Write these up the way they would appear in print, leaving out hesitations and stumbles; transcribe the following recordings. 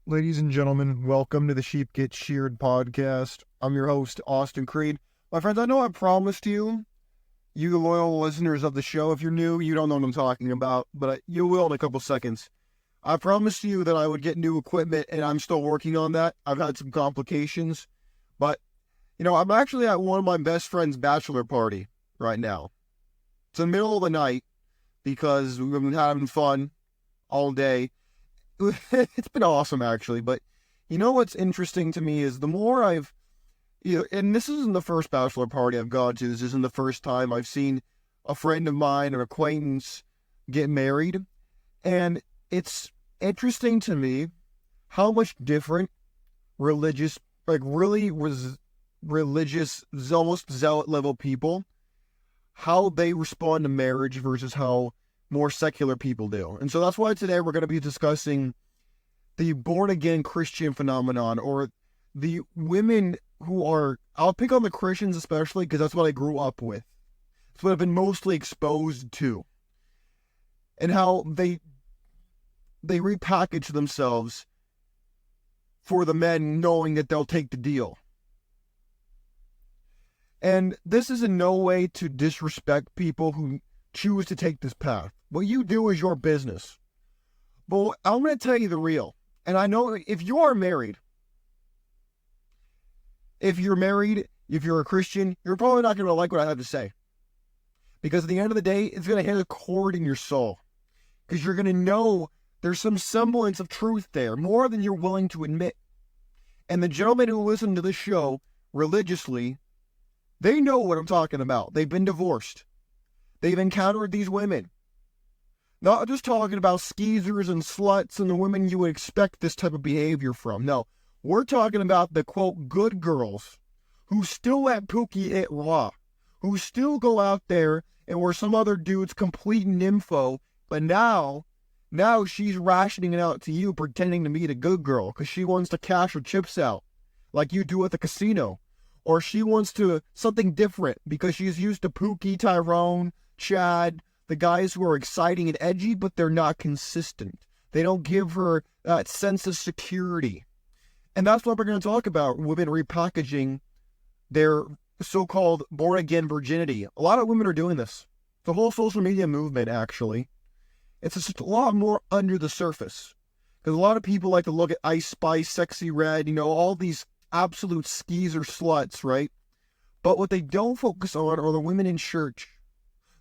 Ladies and gentlemen, welcome to the Sheep Get Sheared Podcast. I'm your host, Austin Creed. My friends, I know I promised you loyal listeners of the show, if you're new, you don't know what I'm talking about, but you will in a couple seconds. I promised you that I would get new equipment, and I'm still working on that. I've had some complications, but, I'm actually at one of my best friend's bachelor party right now. It's in the middle of the night because we've been having fun all day. It's been awesome, actually, but what's interesting to me is the more I've, and this isn't the first bachelor party I've gone to, this isn't the first time I've seen a friend of mine or acquaintance get married, and it's interesting to me how much different religious, religious, almost zealot level people, how they respond to marriage versus how more secular people do. And so that's why today we're going to be discussing the born-again Christian phenomenon, or the women who are, I'll pick on the Christians especially because that's what I grew up with. It's what I've been mostly exposed to. And how they repackage themselves for the men, knowing that they'll take the deal. And this is in no way to disrespect people who choose to take this path. What you do is your business. But I'm going to tell you the real. And I know if you are married, if you're a Christian, you're probably not going to like what I have to say. Because at the end of the day, it's going to hit a chord in your soul. Because you're going to know there's some semblance of truth there, more than you're willing to admit. And the gentlemen who listen to this show religiously, they know what I'm talking about. They've been divorced. They've encountered these women. Not just talking about skeezers and sluts and the women you would expect this type of behavior from. No, we're talking about the, quote, good girls who still let Pookie it raw, who still go out there and where some other dude's complete nympho, but now she's rationing it out to you, pretending to be the good girl because she wants to cash her chips out like you do at the casino. Or she wants to something different because she's used to Pookie, Tyrone, Chad, the guys who are exciting and edgy, but they're not consistent. They don't give her that sense of security. And that's what we're going to talk about, women repackaging their so-called born-again virginity. A lot of women are doing this. The whole social media movement, actually. It's just a lot more under the surface. Because a lot of people like to look at Ice Spice, Sexy Red, all these absolute skeezer sluts, right? But what they don't focus on are the women in church.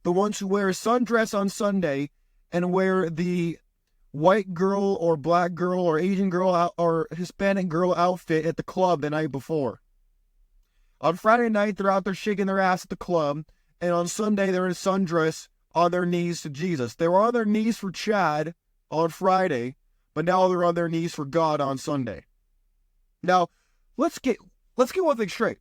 The ones who wear a sundress on Sunday and wear the white girl or black girl or Asian girl or Hispanic girl outfit at the club the night before. On Friday night, they're out there shaking their ass at the club, and on Sunday, they're in a sundress on their knees to Jesus. They were on their knees for Chad on Friday, but now they're on their knees for God on Sunday. Now, let's get one thing straight.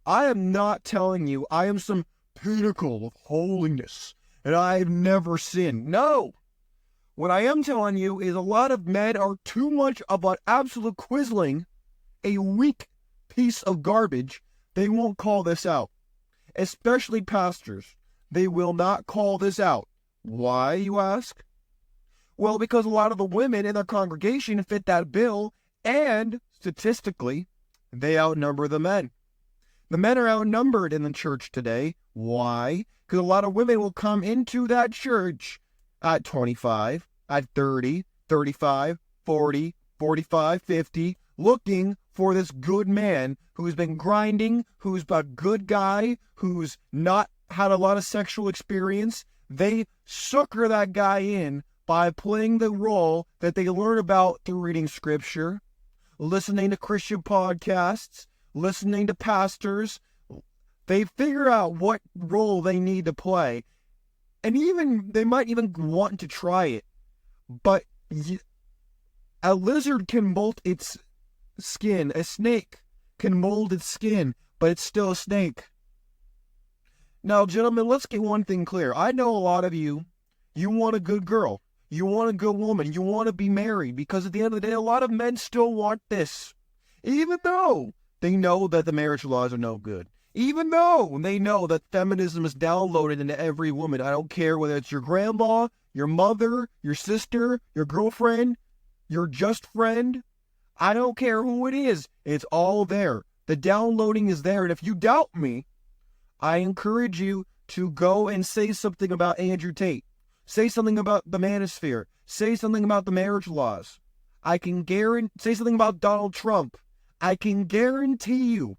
I am not telling you I am some pinnacle of holiness and I've never sinned. No. What I am telling you is a lot of men are too much of an absolute quisling, a weak piece of garbage. They won't call this out. Especially pastors. They will not call this out. Why, you ask? Well, because a lot of the women in their congregation fit that bill, and statistically, they outnumber the men. The men are outnumbered in the church today. Why? Because a lot of women will come into that church at 25, at 30, 35, 40, 45, 50, looking for this good man who's been grinding, who's a good guy, who's not had a lot of sexual experience. They sucker that guy in by playing the role that they learn about through reading scripture, listening to Christian podcasts, listening to pastors. They figure out what role they need to play. And they might even want to try it. But a lizard can molt its skin. A snake can mold its skin, but it's still a snake. Now, gentlemen, let's get one thing clear. I know a lot of you want a good girl. You want a good woman. You want to be married. Because at the end of the day, a lot of men still want this. Even though they know that the marriage laws are no good. Even though they know that feminism is downloaded into every woman. I don't care whether it's your grandma, your mother, your sister, your girlfriend, your just friend. I don't care who it is. It's all there. The downloading is there. And if you doubt me, I encourage you to go and say something about Andrew Tate. Say something about the manosphere. Say something about the marriage laws. Say something about Donald Trump. I can guarantee you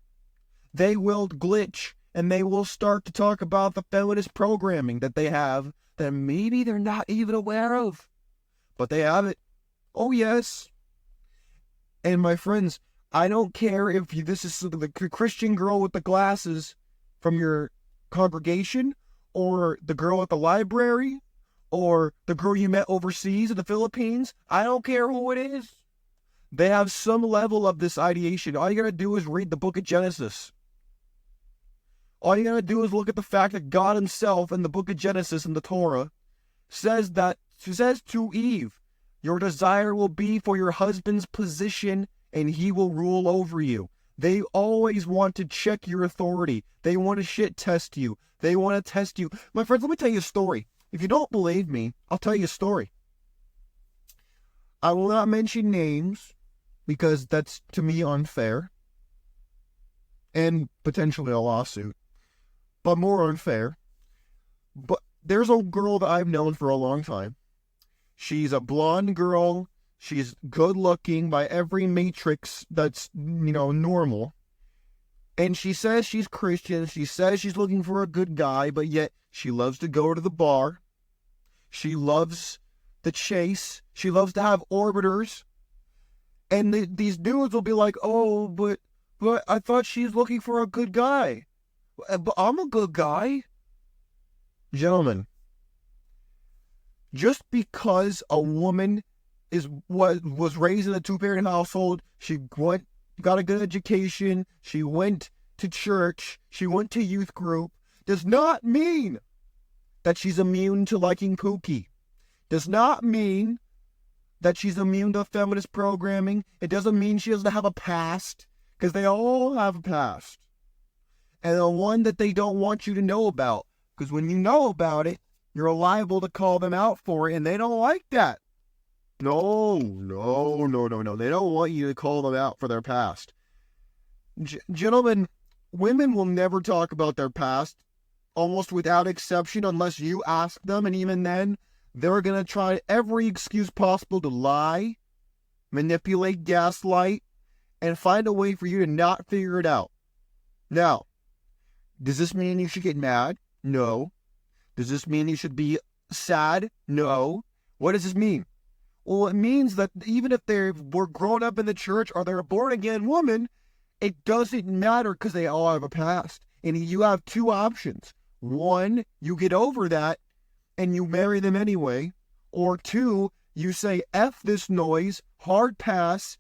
they will glitch and they will start to talk about the feminist programming that they have that maybe they're not even aware of. But they have it. Oh, yes. And my friends, I don't care if this is the Christian girl with the glasses from your congregation, or the girl at the library, or the girl you met overseas in the Philippines. I don't care who it is. They have some level of this ideation. All you gotta do is read the book of Genesis. All you gotta do is look at the fact that God himself in the book of Genesis in the Torah says to Eve, your desire will be for your husband's position and he will rule over you. They always want to check your authority. They want to shit test you. They want to test you. My friends, let me tell you a story. If you don't believe me, I'll tell you a story. I will not mention names because that's, to me, unfair. And potentially a lawsuit. But more unfair. But there's a girl that I've known for a long time. She's a blonde girl. She's good looking by every matrix that's, normal. And she says she's Christian. She says she's looking for a good guy, but yet she loves to go to the bar. She loves the chase. She loves to have orbiters. And these dudes will be like, oh, but I thought she's looking for a good guy. But I'm a good guy. Gentlemen, just because a woman was raised in a two-parent household, she got a good education, she went to church, she went to youth group, does not mean that she's immune to liking Pookie. Does not mean that she's immune to feminist programming. It doesn't mean she doesn't have a past, because they all have a past. And the one that they don't want you to know about, because when you know about it, you're liable to call them out for it, and they don't like that. No. They don't want you to call them out for their past. Gentlemen, women will never talk about their past, almost without exception, unless you ask them, and even then, they're going to try every excuse possible to lie, manipulate, gaslight, and find a way for you to not figure it out. Now, does this mean you should get mad? No. Does this mean you should be sad? No. What does this mean? Well, it means that even if they were grown up in the church or they're a born-again woman, it doesn't matter because they all have a past. And you have two options. One, you get over that and you marry them anyway. Or two, you say, F this noise, hard pass,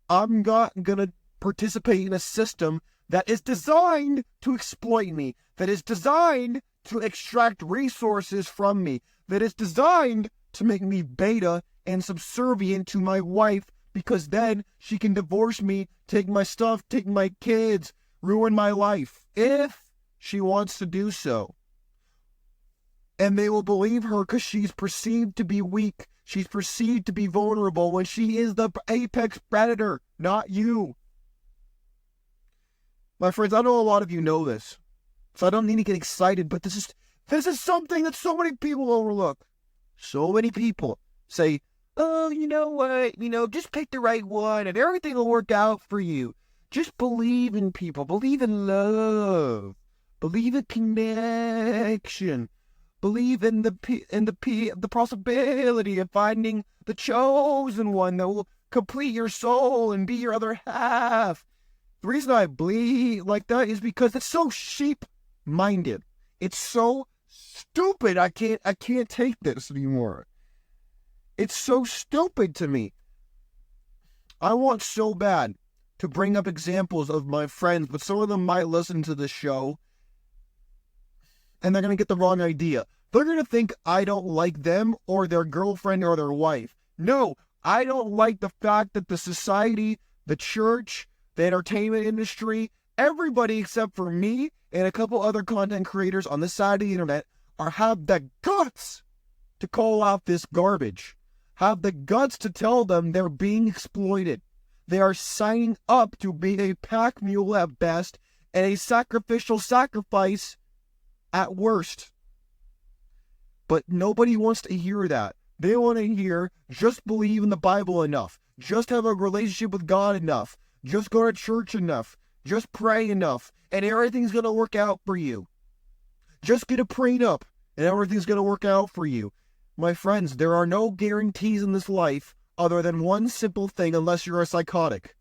I'm not going to participate in a system that is designed to exploit me, that is designed to extract resources from me, that is designed to make me beta and subservient to my wife, because then she can divorce me, take my stuff, take my kids, ruin my life, if she wants to do so. And they will believe her because she's perceived to be weak. She's perceived to be vulnerable when she is the apex predator, not you. My friends, I know a lot of you know this, so I don't need to get excited, but this is something that so many people overlook. So many people say, oh, you know what, just pick the right one and everything will work out for you. Just believe in people, believe in love, believe in connection, believe in the possibility of finding the chosen one that will complete your soul and be your other half. The reason I believe like that is because it's so sheep-minded. It's so stupid. I can't take this anymore. It's so stupid to me. I want so bad to bring up examples of my friends, but some of them might listen to this show and they're going to get the wrong idea. They're going to think I don't like them or their girlfriend or their wife. No, I don't like the fact that the society, the church, the entertainment industry, everybody except for me and a couple other content creators on this side of the internet have the guts to call out this garbage. Have the guts to tell them they're being exploited. They are signing up to be a pack mule at best and a sacrificial sacrifice at worst. But nobody wants to hear that. They want to hear, just believe in the Bible enough. Just have a relationship with God enough. Just go to church enough. Just pray enough. And everything's going to work out for you. Just get a prenup and everything's going to work out for you. My friends, there are no guarantees in this life other than one simple thing unless you're a psychotic.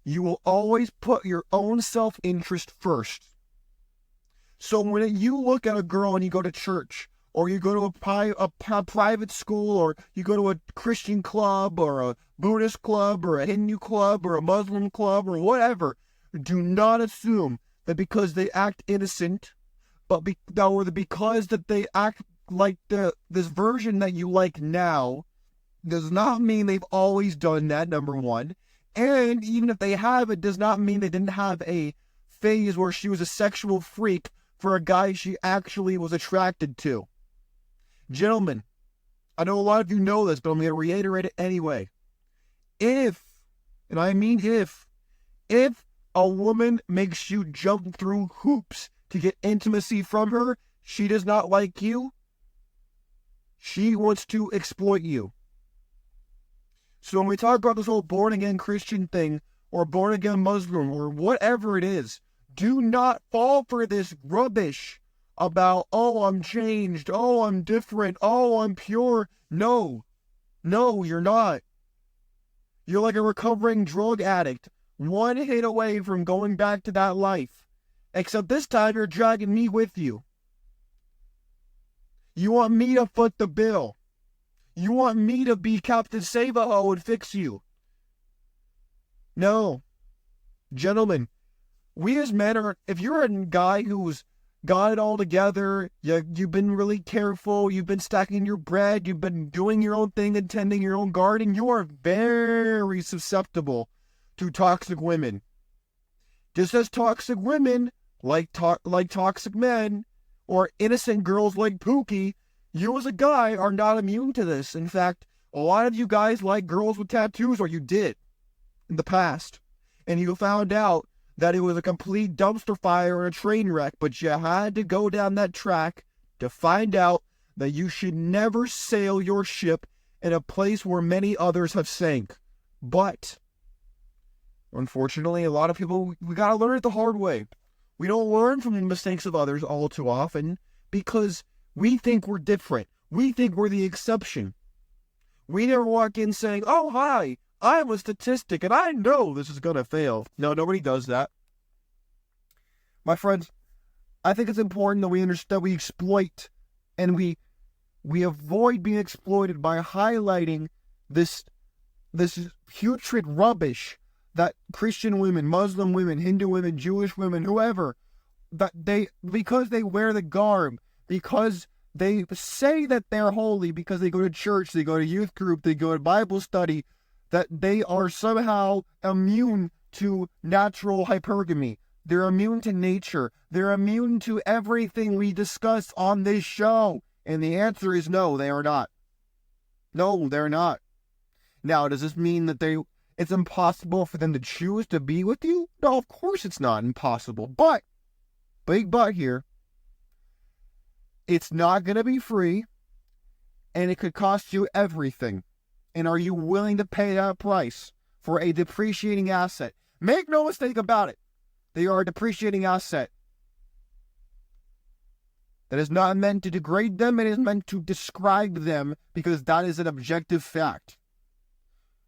You will always put your own self-interest first. So when you look at a girl and you go to church, or you go to a private school, or you go to a Christian club, or a Buddhist club, or a Hindu club, or a Muslim club, or whatever, do not assume that because they act innocent, because that they act like this version that you like now, does not mean they've always done that, number one. And even if they have, it does not mean they didn't have a phase where she was a sexual freak for a guy she actually was attracted to. Gentlemen, I know a lot of you know this, but I'm going to reiterate it anyway. If a woman makes you jump through hoops to get intimacy from her, she does not like you. She wants to exploit you. So when we talk about this whole born-again Christian thing, or born-again Muslim, or whatever it is, do not fall for this rubbish about, oh, I'm changed, oh, I'm different, oh, I'm pure. No, you're not. You're like a recovering drug addict, one hit away from going back to that life. Except this time you're dragging me with you. You want me to foot the bill. You want me to be Captain Save-A-Ho and fix you. No. Gentlemen, we as men are, if you're a guy who's got it all together, you've been really careful, you've been stacking your bread, you've been doing your own thing and tending your own garden, you are very susceptible to toxic women. Just as toxic women, like toxic men, or innocent girls like Pookie, you as a guy are not immune to this. In fact, a lot of you guys like girls with tattoos, or you did in the past, and you found out that it was a complete dumpster fire or a train wreck, but you had to go down that track to find out that you should never sail your ship in a place where many others have sank. But, unfortunately, a lot of people, we gotta learn it the hard way. We don't learn from the mistakes of others all too often because we think we're different. We think we're the exception. We never walk in saying, oh, hi, I'm a statistic and I know this is going to fail. No, nobody does that. My friends, I think it's important that we understand, we exploit and we avoid being exploited by highlighting this putrid rubbish that Christian women, Muslim women, Hindu women, Jewish women, whoever, because they wear the garb, because they say that they're holy, because they go to church, they go to youth group, they go to Bible study, that they are somehow immune to natural hypergamy. They're immune to nature. They're immune to everything we discuss on this show. And the answer is no, they are not. No, they're not. Now, does this mean that it's impossible for them to choose to be with you? No, of course it's not impossible. But, big but here, it's not going to be free, and it could cost you everything. And are you willing to pay that price for a depreciating asset? Make no mistake about it. They are a depreciating asset. That is not meant to degrade them. It is meant to describe them because that is an objective fact.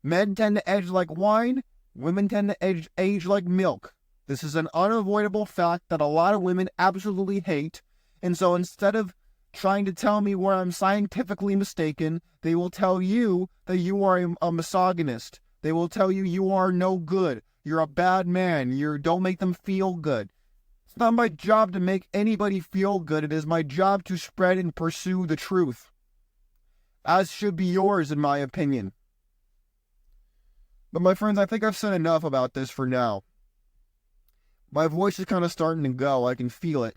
Men tend to age like wine. Women tend to age like milk. This is an unavoidable fact that a lot of women absolutely hate. And so instead of trying to tell me where I'm scientifically mistaken, they will tell you that you are a misogynist. They will tell you you are no good. You're a bad man. You don't make them feel good. It's not my job to make anybody feel good. It is my job to spread and pursue the truth. As should be yours, in my opinion. But my friends, I think I've said enough about this for now. My voice is kind of starting to go. I can feel it.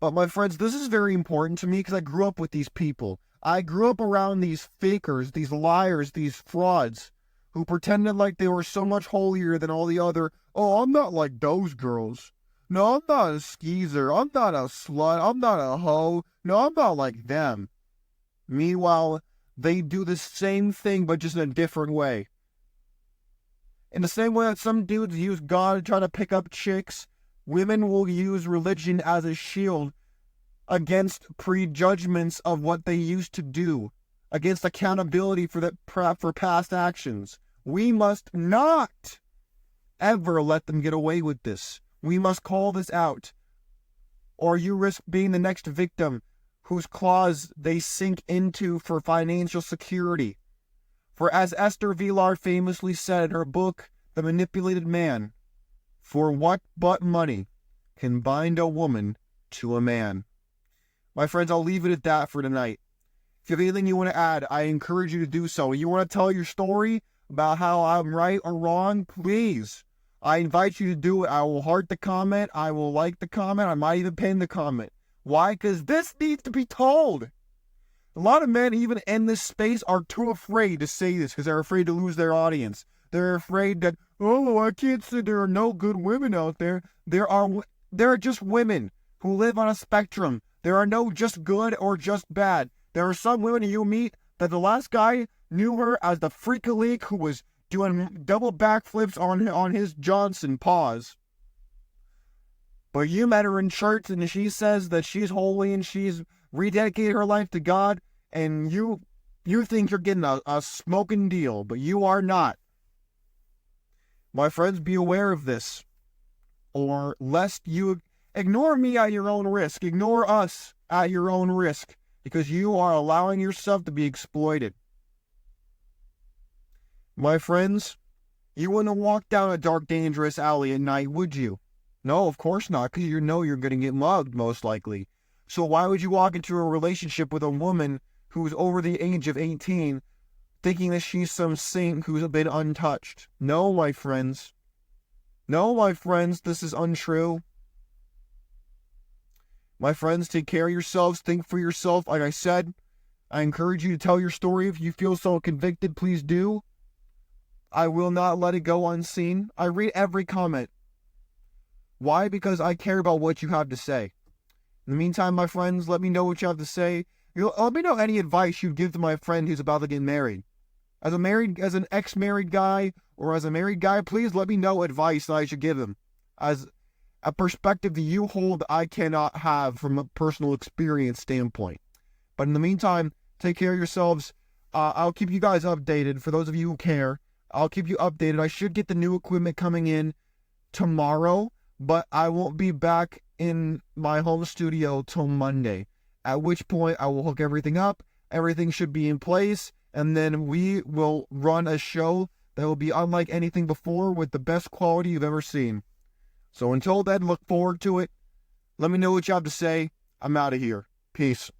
But my friends, this is very important to me because I grew up with these people. I grew up around these fakers, these liars, these frauds who pretended like they were so much holier than all the other. Oh, I'm not like those girls. No, I'm not a skeezer. I'm not a slut. I'm not a hoe. No, I'm not like them. Meanwhile, they do the same thing, but just in a different way. In the same way that some dudes use God to try to pick up chicks, women will use religion as a shield against prejudgments of what they used to do, against accountability for past actions. We must not ever let them get away with this. We must call this out, or you risk being the next victim whose claws they sink into for financial security. For as Esther Vilar famously said in her book, The Manipulated Man, for what but money can bind a woman to a man? My friends, I'll leave it at that for tonight. If you have anything you want to add, I encourage you to do so. You want to tell your story about how I'm right or wrong, please. I invite you to do it. I will heart the comment. I will like the comment. I might even pin the comment. Why? Because this needs to be told. A lot of men, even in this space, are too afraid to say this because they're afraid to lose their audience. They're afraid that, oh, I can't say there are no good women out there. There are just women who live on a spectrum. There are no just good or just bad. There are some women you meet that the last guy knew her as the freak of league who was doing double backflips on his Johnson pause. But you met her in church and she says that she's holy and she's rededicated her life to God, and you think you're getting a smoking deal, but you are not. My friends, be aware of this, or lest you ignore me at your own risk. Ignore us at your own risk, because you are allowing yourself to be exploited. My friends, you wouldn't walk down a dark, dangerous alley at night, would you? No, of course not, because you know you're going to get mugged, most likely. So why would you walk into a relationship with a woman who's over the age of 18, thinking that she's some saint who's been untouched? No, my friends. No, my friends, this is untrue. My friends, take care of yourselves. Think for yourself. Like I said, I encourage you to tell your story. If you feel so convicted, please do. I will not let it go unseen. I read every comment. Why? Because I care about what you have to say. In the meantime, my friends, let me know what you have to say. Let me know any advice you'd give to my friend who's about to get married. As an ex-married guy, or as a married guy, please let me know advice that I should give him. As a perspective that you hold that I cannot have from a personal experience standpoint. But in the meantime, take care of yourselves. I'll keep you guys updated. For those of you who care, I'll keep you updated. I should get the new equipment coming in tomorrow, but I won't be back in my home studio till Monday, at which point I will hook everything up. Everything should be in place, and then we will run a show that will be unlike anything before with the best quality you've ever seen. So until then, look forward to it. Let me know what you have to say. I'm out of here. Peace.